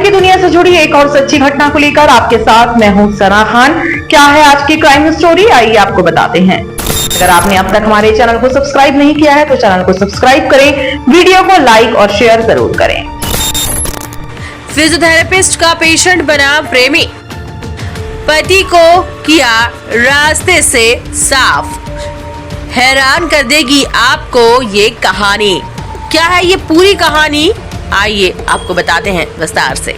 की दुनिया से जुड़ी एक और सच्ची घटना को लेकर आपके साथ मैं हूं सना खान। क्या है आज की क्राइम स्टोरी, आइए आपको बताते हैं। अगर आपने अब तक हमारे चैनल को सब्सक्राइब नहीं किया है तो चैनल को सब्सक्राइब करें, वीडियो को लाइक और शेयर जरूर करें। फिजियोथेरेपिस्ट का पेशेंट बना प्रेमी, पति को किया रास्ते से साफ। हैरान कर देगी आपको ये कहानी। क्या है ये पूरी कहानी, आइए आपको बताते हैं विस्तार से।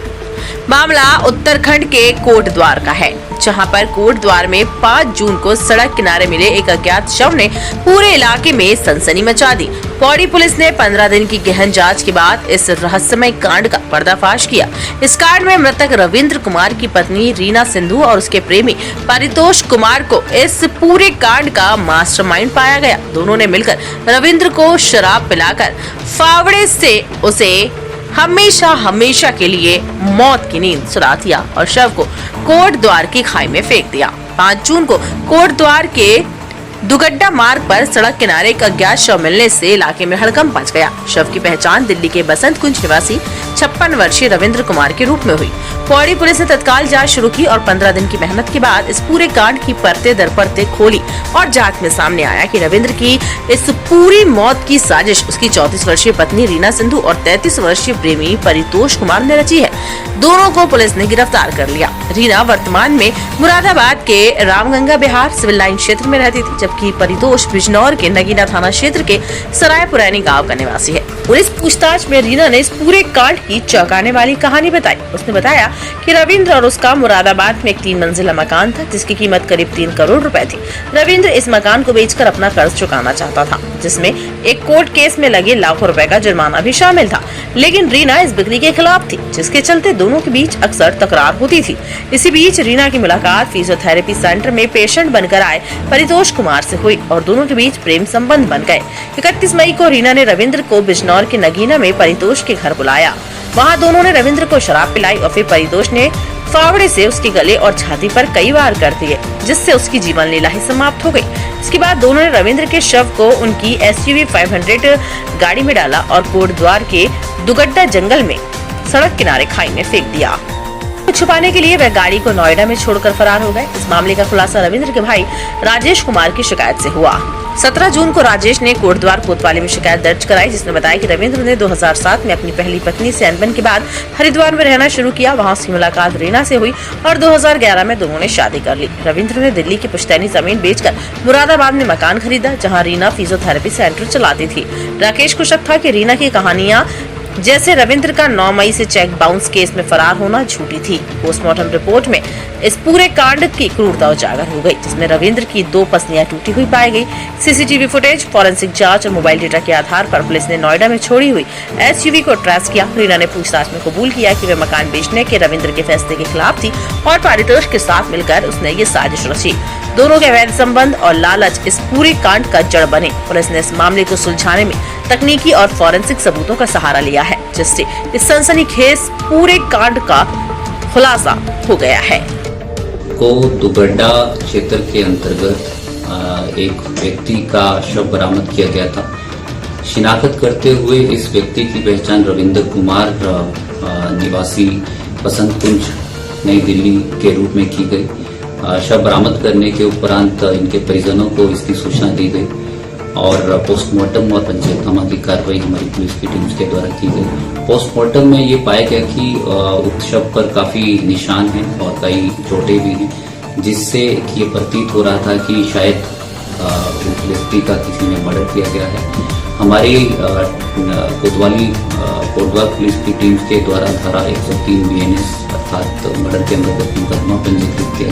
मामला उत्तराखंड के कोटद्वार का है, जहां पर कोटद्वार में 5 जून को सड़क किनारे मिले एक अज्ञात शव ने पूरे इलाके में सनसनी मचा दी। पौड़ी पुलिस ने 15 दिन की गहन जांच के बाद इस रहस्यमय कांड का पर्दाफाश किया। इस कांड में मृतक रविंद्र कुमार की पत्नी रीना सिंधु और उसके प्रेमी परितोष कुमार को इस पूरे कांड का मास्टरमाइंड पाया गया। दोनों ने मिलकर रविंद्र को शराब पिलाकर फावड़े से उसे हमेशा के लिए मौत की नींद सुला दिया और शव को कोटद्वार की खाई में फेंक दिया। 5 जून को कोटद्वार के दुगड्डा मार्ग पर सड़क किनारे एक अज्ञात शव मिलने से इलाके में हड़कंप मच गया। शव की पहचान दिल्ली के बसंत कुंज निवासी 56 वर्षीय रविंद्र कुमार के रूप में हुई। पौड़ी पुलिस ने तत्काल जांच शुरू की और 15 दिन की मेहनत के बाद इस पूरे कांड की परतें दर परतें खोली और जांच में सामने आया कि रविंद्र की इस पूरी मौत की साजिश उसकी 34 वर्षीय पत्नी रीना सिंधु और 33 वर्षीय प्रेमी परितोष कुमार ने रची है। दोनों को पुलिस ने गिरफ्तार कर लिया। रीना वर्तमान में मुरादाबाद के रामगंगा बिहार सिविल लाइन क्षेत्र में रहती थी, जबकि परितोष बिजनौर के नगीना थाना क्षेत्र के सराय पुरैनी गाँव का निवासी है। पुलिस पूछताछ में रीना ने इस पूरे कांड की चौंकाने वाली कहानी बताई। उसने बताया कि रविंद्र और उसका मुरादाबाद में एक 3 मंजिला मकान था, जिसकी कीमत करीब 3 करोड़ रुपए थी। रविंद्र इस मकान को बेचकर अपना कर्ज चुकाना चाहता था, जिसमें एक कोर्ट केस में लगे लाखों रुपए का जुर्माना भी शामिल था। लेकिन रीना इस बिक्री के खिलाफ थी, जिसके चलते दोनों के बीच अक्सर तकरार होती थी। इसी बीच रीना की मुलाकात फिजियोथेरेपी सेंटर में पेशेंट बनकर आए परितोष कुमार से हुई और दोनों के बीच प्रेम संबंध बन गए। 31 मई को रीना ने रविंद्र को बिजनौर के नगीना में परितोष के घर बुलाया। वहां दोनों ने रविंद्र को शराब पिलाई और फिर परितोष ने फावड़े से उसके गले और छाती पर कई वार कर दिए, जिससे उसकी जीवन लीला ही समाप्त हो गई। इसके बाद दोनों ने रविंद्र के शव को उनकी SUV 500 गाड़ी में डाला और कोटद्वार के दुगड्डा जंगल में सड़क किनारे खाई में फेंक दिया। छुपाने के लिए वह गाड़ी को नोएडा में छोड़कर फरार हो गए। इस मामले का खुलासा रविंद्र के भाई राजेश कुमार की शिकायत से हुआ। 17 जून को राजेश ने कोटद्वार कोतवाली में शिकायत दर्ज कराई, जिसने बताया कि रविंद्र ने 2007 में अपनी पहली पत्नी से अनबन के बाद हरिद्वार में रहना शुरू किया। वहां उसकी मुलाकात रीना से हुई और 2011 में दोनों ने शादी कर ली। रविंद्र ने दिल्ली की पुश्तैनी जमीन बेचकर मुरादाबाद में मकान खरीदा, जहाँ रीना फिजियोथेरेपी सेंटर चलाती थी। राकेश को शक था कि रीना की कहानियां जैसे रविंद्र का 9 मई से चेक बाउंस केस में फरार होना झूठी थी। पोस्टमार्टम रिपोर्ट में इस पूरे कांड की क्रूरता उजागर हो गई, जिसमें रविंद्र की 2 पसलियां टूटी हुई पाई गई। CCTV फुटेज, फॉरेंसिक जांच और मोबाइल डेटा के आधार पर पुलिस ने नोएडा में छोड़ी हुई SUV को ट्रेस किया। रीना ने पूछताछ में कबूल किया कि वह मकान बेचने के रविंद्र के फैसले के खिलाफ थी और परितोष के साथ मिलकर उसने ये साजिश रची। दोनों के अवैध संबंध और लालच इस पूरे कांड का जड़ बने। पुलिस ने इस मामले को सुलझाने में तकनीकी और फॉरेंसिक सबूतों का सहारा लिया है, जिससे इस सनसनीखेज पूरे कांड का खुलासा हो गया है। को दुगड्डा क्षेत्र के अंतर्गत एक व्यक्ति का शव बरामद किया गया था। शिनाख्त करते हुए इस व्यक्ति की पहचान रविंद्र कुमार निवासी बसंत कुंज नई दिल्ली के रूप में की गई। शव बरामद करने के उपरांत इनके परिजनों को इसकी सूचना दी गई और पोस्टमार्टम और पंचनामा की कार्रवाई हमारी पुलिस की टीम के द्वारा की गई। पोस्टमार्टम में ये पाया गया कि उक्त शव पर काफी निशान हैं और कई चोटें भी हैं, जिससे ये प्रतीत हो रहा था कि शायद उस व्यक्ति का किसी ने मर्डर किया गया है। हमारी कोतवाल पुलिस की टीम के द्वारा धारा 103 BNS अर्थात मर्डर के अंतर्गत मुकदमा पंजीकृत किया